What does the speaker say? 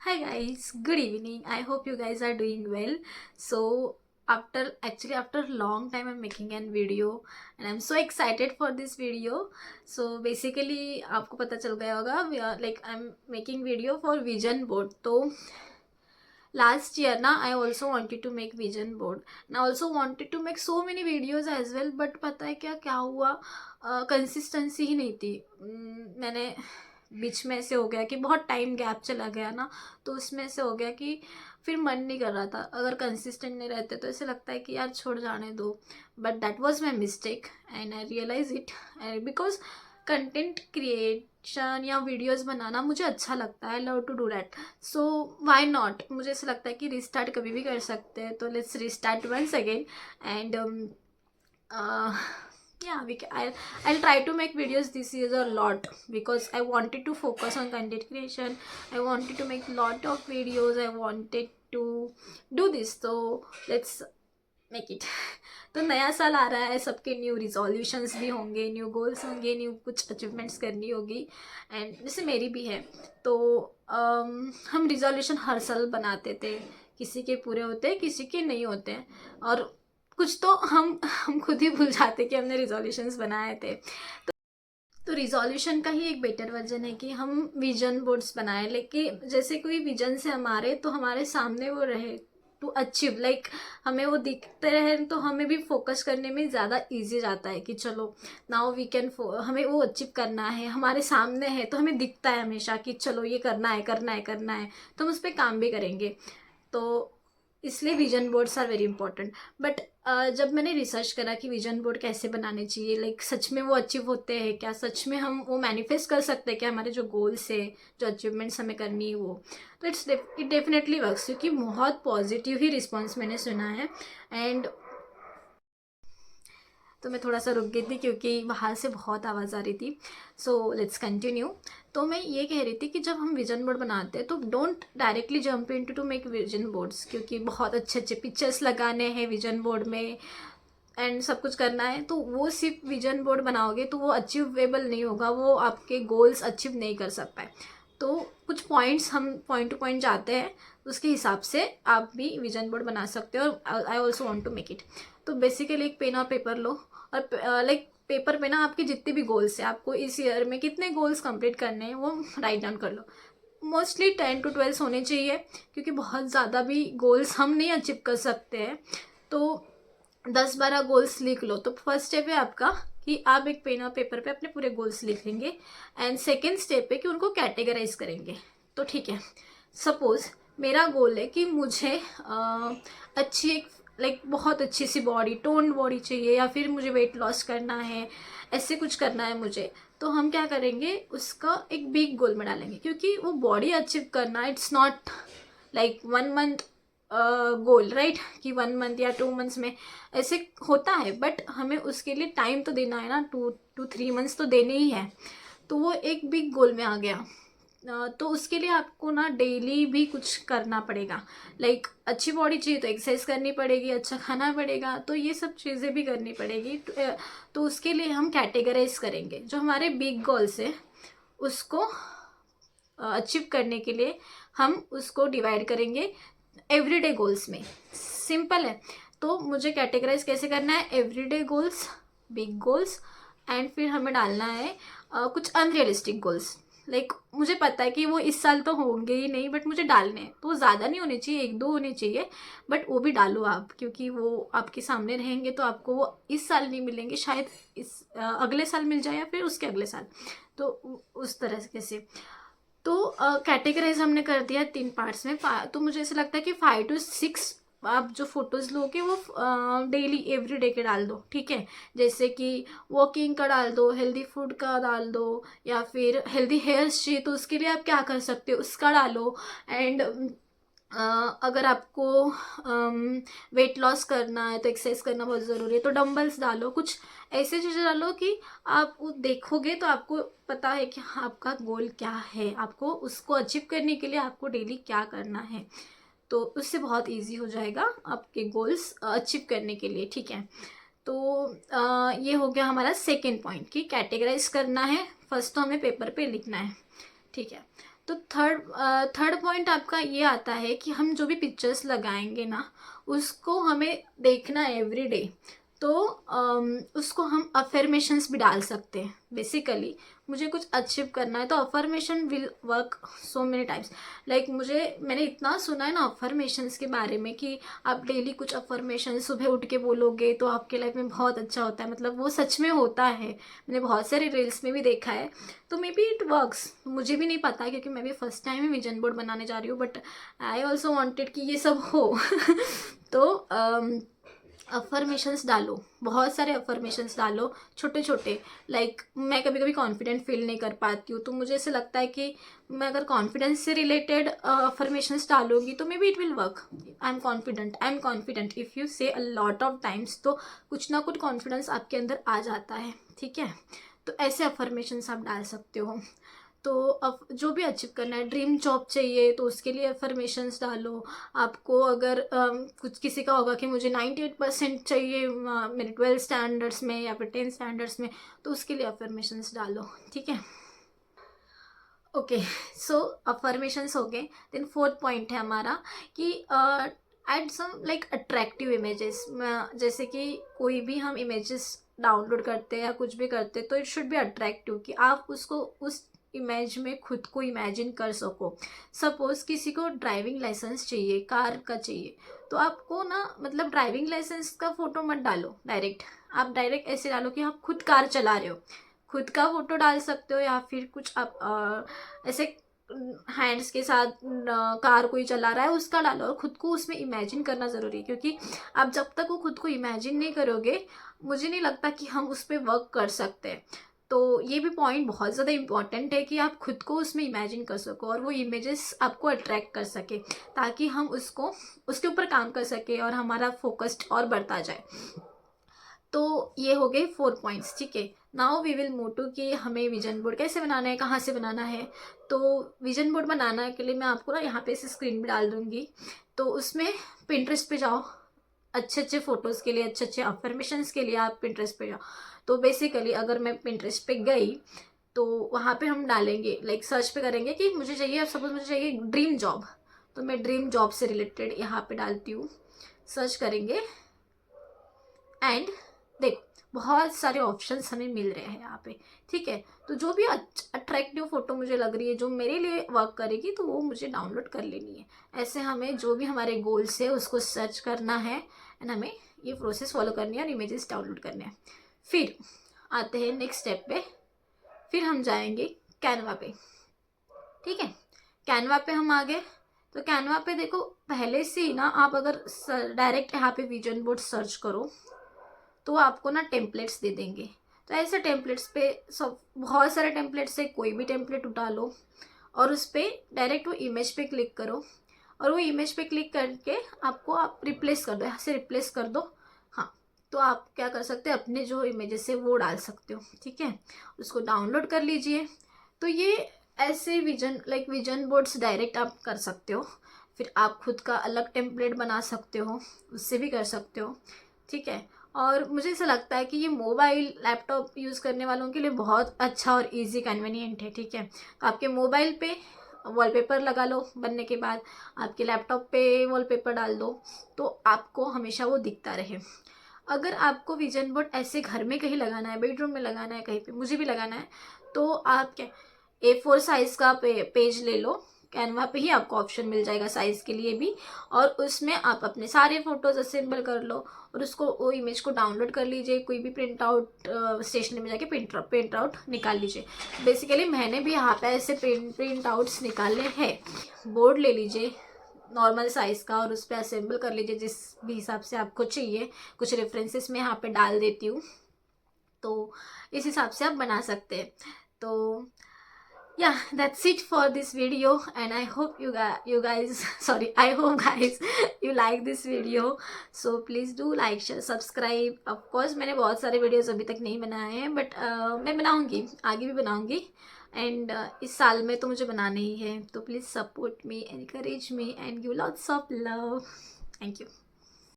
Hi guys, good evening. I hope you guys are doing well. So after long time I'm making an video and I'm so excited for this video. So basically आपको पता चल गया होगा like I'm making video for vision board. तो last year na I also wanted to make vision board and I also wanted to make so many videos as well, but पता है क्या क्या हुआ, कंसिस्टेंसी ही नहीं थी। मैंने बीच में ऐसे हो गया कि बहुत टाइम गैप चला गया ना, तो उसमें से हो गया कि फिर मन नहीं कर रहा था। अगर कंसिस्टेंट नहीं रहते तो ऐसे लगता है कि यार छोड़ जाने दो, but that was my mistake and I realise it because content creation या वीडियोस बनाना मुझे अच्छा लगता है। I love to do that, so why not. मुझे ऐसा लगता है कि रिस्टार्ट कभी भी कर सकते हैं, तो let's restart once again and yeah, I'll try to make videos this year a lot because I wanted to focus on content creation. I wanted to make lot of videos. I wanted to do this, so let's make it. तो नया साल आ रहा है, सबके new resolutions भी होंगे, new goals होंगे, new कुछ अचीवमेंट्स करनी होगी एंड जैसे मेरी भी है। तो हम रिजोल्यूशन हर साल बनाते थे, किसी के पूरे होते हैं किसी के नहीं होते हैं, और कुछ तो हम खुद ही भूल जाते कि हमने रिजोल्यूशंस बनाए थे। तो रिजोल्यूशन का ही एक बेटर वर्जन है कि हम विजन बोर्ड्स बनाए, लेकिन जैसे कोई विजन से हमारे तो हमारे सामने वो रहे टू अचीव, लाइक हमें वो दिखते रहे तो हमें भी फोकस करने में ज़्यादा इजी जाता है कि चलो नाउ वी कैन, हमें वो अचीव करना है, हमारे सामने है तो हमें दिखता है हमेशा कि चलो ये करना है करना है करना है, तो हम उस पर काम भी करेंगे। तो इसलिए vision boards are very important. But जब मैंने रिसर्च करा कि विजन बोर्ड कैसे बनाने चाहिए, लाइक सच में वो अचीव होते हैं क्या, सच में हम वो मैनिफेस्ट कर सकते हैं क्या, हमारे जो गोल्स है, जो अचीवमेंट्स हमें करनी है वो, तो इट डेफिनेटली वर्क्स, क्योंकि बहुत पॉजिटिव ही रिस्पॉन्स मैंने सुना है। एंड तो मैं थोड़ा सा रुक गई थी क्योंकि बाहर से बहुत आवाज़ आ रही थी। So let's continue. तो मैं ये कह रही थी कि जब हम विजन बोर्ड बनाते हैं तो don't directly jump into two make vision boards, क्योंकि बहुत अच्छे अच्छे पिक्चर्स लगाने हैं विजन बोर्ड में एंड सब कुछ करना है, तो वो सिर्फ विजन बोर्ड बनाओगे तो वो अचीवेबल नहीं होगा, वो आपके गोल्स अचीव नहीं कर सकता है। तो कुछ पॉइंट्स हम पॉइंट टू पॉइंट जाते हैं, उसके हिसाब से आप भी विजन बोर्ड बना सकते हो, और I also want to make it. तो बेसिकली एक पेन और पेपर लो, और लाइक पेपर पे ना आपके जितने भी गोल्स हैं, आपको इस ईयर में कितने गोल्स कंप्लीट करने हैं वो राइट डाउन कर लो। मोस्टली 10 to 12 होने चाहिए, क्योंकि बहुत ज़्यादा भी गोल्स हम नहीं अचीव कर सकते हैं। तो 10-12 गोल्स लिख लो। तो फर्स्ट स्टेप है आपका कि आप एक पेन और पेपर पे अपने पूरे गोल्स लिख लेंगे, एंड सेकेंड स्टेप है कि उनको कैटेगराइज करेंगे। तो ठीक है, सपोज मेरा गोल है कि मुझे अच्छी एक लाइक बहुत अच्छी सी बॉडी, टोन्ड बॉडी चाहिए, या फिर मुझे वेट लॉस करना है, ऐसे कुछ करना है मुझे। तो हम क्या करेंगे, उसका एक बिग गोल में डालेंगे, क्योंकि वो बॉडी अचीव करना it's not like 1 month goal, right, कि 1 मंथ या 2 मंथ्स में ऐसे होता है, बट हमें उसके लिए टाइम तो देना है ना, 2 to 3 मंथ्स तो देने ही है। तो वो एक बिग गोल में आ गया। तो उसके लिए आपको ना डेली भी कुछ करना पड़ेगा, लाइक अच्छी बॉडी चाहिए तो एक्सरसाइज करनी पड़ेगी, अच्छा खाना पड़ेगा, तो ये सब चीज़ें भी करनी पड़ेगी। तो उसके लिए हम कैटेगराइज करेंगे जो हमारे बिग गोल्स है, उसको अचीव करने के लिए हम उसको डिवाइड करेंगे एवरीडे गोल्स में। सिंपल है। तो मुझे कैटेगराइज कैसे करना है, everyday goals, big goals, and फिर हमें डालना है कुछ अनरियलिस्टिक गोल्स। लाइक मुझे पता है कि वो इस साल तो होंगे ही नहीं, बट मुझे डालने हैं, तो वो ज़्यादा नहीं होने चाहिए, 1-2 होने चाहिए, बट वो भी डालो आप, क्योंकि वो आपके सामने रहेंगे तो आपको वो इस साल नहीं मिलेंगे, शायद इस अगले साल मिल जाए या फिर उसके अगले साल। तो उस तरह से। तो कैटेगराइज हमने कर दिया 3 पार्ट्स में। तो मुझे ऐसा लगता है कि 5 to 6 आप जो फोटोज़ लोगे वो डेली एवरी डे के डाल दो, ठीक है। जैसे कि वॉकिंग का डाल दो, हेल्दी फूड का डाल दो, या फिर हेल्दी हेयर्स चाहिए तो उसके लिए आप क्या कर सकते हो उसका डालो। एंड अगर आपको वेट लॉस करना है तो एक्सरसाइज करना बहुत ज़रूरी है, तो डंबल्स डालो, कुछ ऐसे चीज़ें डालो कि आप वो देखोगे तो आपको पता है कि हाँ आपका गोल क्या है, आपको उसको अचीव करने के लिए आपको डेली क्या करना है। तो उससे बहुत इजी हो जाएगा आपके गोल्स अचीव करने के लिए, ठीक है। तो ये हो गया हमारा सेकेंड पॉइंट कि कैटेगराइज करना है। फर्स्ट तो हमें पेपर पे लिखना है, ठीक है। तो थर्ड पॉइंट आपका ये आता है कि हम जो भी पिक्चर्स लगाएंगे ना, उसको हमें देखना है एवरी डे। तो उसको हम अफर्मेशंस भी डाल सकते हैं। बेसिकली मुझे कुछ अचीव करना है तो affirmation will work so many times. Like मैंने इतना सुना है ना अफर्मेशंस के बारे में कि आप डेली कुछ अफर्मेशन सुबह उठ के बोलोगे तो आपके लाइफ में बहुत अच्छा होता है। मतलब वो सच में होता है, मैंने बहुत सारे रील्स में भी देखा है। तो मे बी इट वर्क्स, मुझे भी नहीं पता क्योंकि मैं भी फर्स्ट टाइम ही विजन बोर्ड बनाने जा रही हूँ, बट आई ऑल्सो वॉन्टेड कि ये सब हो तो अफर्मेशंस डालो, बहुत सारे अफर्मेशंस डालो छोटे छोटे। लाइक मैं कभी कभी कॉन्फिडेंट फील नहीं कर पाती हूँ, तो मुझे ऐसे लगता है कि मैं अगर कॉन्फिडेंस से रिलेटेड अफर्मेशंस डालूंगी तो may be it will work. I am confident, I am confident, if you से अ लॉट ऑफ टाइम्स तो कुछ ना कुछ कॉन्फिडेंस आपके अंदर आ जाता है। ठीक है, तो ऐसे अफर्मेशंस आप डाल सकते हो। तो अब जो भी अचीव करना है, ड्रीम जॉब चाहिए तो उसके लिए अफर्मेशंस डालो। आपको अगर कुछ किसी का होगा कि मुझे 98% चाहिए मेरे 12 स्टैंडर्ड्स में या फिर 10 स्टैंडर्ड्स में, तो उसके लिए अफर्मेशंस डालो। ठीक है, ओके। सो अफर्मेशंस हो गए। देन फोर्थ पॉइंट है हमारा कि add some like attractive images. जैसे कि कोई भी हम इमेजेस डाउनलोड करते हैं या कुछ भी करते हैं तो इट शुड बी अट्रैक्टिव, कि आप उसको उस इमेज में खुद को इमेजिन कर सको। सपोज किसी को ड्राइविंग लाइसेंस चाहिए, कार का चाहिए, तो आपको ना मतलब ड्राइविंग लाइसेंस का फ़ोटो मत डालो डायरेक्ट। आप डायरेक्ट ऐसे डालो कि आप खुद कार चला रहे हो, खुद का फोटो डाल सकते हो, या फिर कुछ आप ऐसे हैंड्स के साथ कार कोई चला रहा है उसका डालो, और खुद को उसमें इमेजिन करना ज़रूरी है। क्योंकि आप जब तक वो खुद को इमेजिन नहीं करोगे, मुझे नहीं लगता कि हम उस पर वर्क कर सकते हैं। तो ये भी पॉइंट बहुत ज़्यादा इंपॉर्टेंट है कि आप खुद को उसमें इमेजिन कर सको और वो इमेजेस आपको अट्रैक्ट कर सके, ताकि हम उसको उसके ऊपर काम कर सके और हमारा फोकस्ड और बढ़ता जाए। तो ये हो गए 4 पॉइंट्स। ठीक है, now we will move to कि हमें विजन बोर्ड कैसे बनाना है, कहाँ से बनाना है। तो विजन बोर्ड बनाने के लिए मैं आपको ना यहाँ पे इसे स्क्रीन पे डाल दूँगी। तो उसमें पिंटरेस्ट पे जाओ, अच्छे अच्छे फ़ोटोज़ के लिए, अच्छे अच्छे अफर्मेशंस के लिए आप पिंटरेस्ट पे जाओ। तो बेसिकली अगर मैं पिंटरेस्ट पे गई तो वहाँ पे हम डालेंगे, लाइक सर्च पे करेंगे कि मुझे चाहिए, अब सपोज मुझे चाहिए ड्रीम जॉब, तो मैं ड्रीम जॉब से रिलेटेड यहाँ पे डालती हूँ, सर्च करेंगे एंड देखो बहुत सारे ऑप्शंस हमें मिल रहे हैं यहाँ पे। ठीक है, तो जो भी अट्रैक्टिव फोटो मुझे लग रही है, जो मेरे लिए वर्क करेगी, तो वो मुझे डाउनलोड कर लेनी है। ऐसे हमें जो भी हमारे गोल्स है उसको सर्च करना है एंड हमें ये प्रोसेस फॉलो करनी है और इमेजेस डाउनलोड करने हैं। फिर आते हैं नेक्स्ट स्टेप पे, फिर हम जाएंगे कैनवा पे। ठीक है, कैनवा पे हम आ गए। तो कैनवा पे देखो पहले से ही ना, आप अगर डायरेक्ट यहाँ पे विजन बोर्ड सर्च करो तो आपको ना टेम्पलेट्स दे देंगे। तो ऐसे टेम्पलेट्स पे सब बहुत सारे टेम्पलेट्स से कोई भी टेम्पलेट उठा लो और उस पर डायरेक्ट वो इमेज पे क्लिक करो, और वो इमेज पे क्लिक करके आपको आप रिप्लेस कर दो, यहाँ से रिप्लेस कर दो। हाँ, तो आप क्या कर सकते हैं, अपने जो इमेजेस है वो डाल सकते हो। ठीक है, उसको डाउनलोड कर लीजिए। तो ये ऐसे विजन बोर्ड्स डायरेक्ट आप कर सकते हो। फिर आप खुद का अलग टेम्पलेट बना सकते हो, उससे भी कर सकते हो। ठीक है, और मुझे ऐसा लगता है कि ये मोबाइल लैपटॉप यूज़ करने वालों के लिए बहुत अच्छा और इजी कन्वीनियंट है। ठीक है, तो आपके मोबाइल पे वॉलपेपर लगा लो, बनने के बाद आपके लैपटॉप पे वॉलपेपर डाल दो, तो आपको हमेशा वो दिखता रहे। अगर आपको विजन बोर्ड ऐसे घर में कहीं लगाना है, बेडरूम में लगाना है, कहीं पे मुझे भी लगाना है, तो आप क्या A4 साइज़ का पेज ले लो। कैनवा पे ही आपको ऑप्शन मिल जाएगा साइज़ के लिए भी, और उसमें आप अपने सारे फ़ोटोज़ असेंबल कर लो और उसको वो इमेज को डाउनलोड कर लीजिए। कोई भी प्रिंट आउट स्टेशनरी में जाके प्रिंट आउट निकाल लीजिए। बेसिकली मैंने भी यहाँ पे ऐसे प्रिंट आउट्स निकाले हैं। बोर्ड ले लीजिए नॉर्मल साइज़ का और उस पर असेंबल कर लीजिए जिस भी हिसाब से आपको चाहिए। कुछ रेफरेंसेस मैं यहाँ पे डाल देती हूँ, तो इस हिसाब से आप बना सकते हैं। तो yeah, that's it for this video, and I hope you guys sorry, I hope guys you like this video. So please do like, share, subscribe. Of course मैंने बहुत सारे वीडियोस अभी तक नहीं बनाए हैं, बट मैं बनाऊंगी, आगे भी बनाऊंगी, एंड इस साल में तो मुझे बनाना ही है। तो please support me, encourage me and give lots of love. Thank you.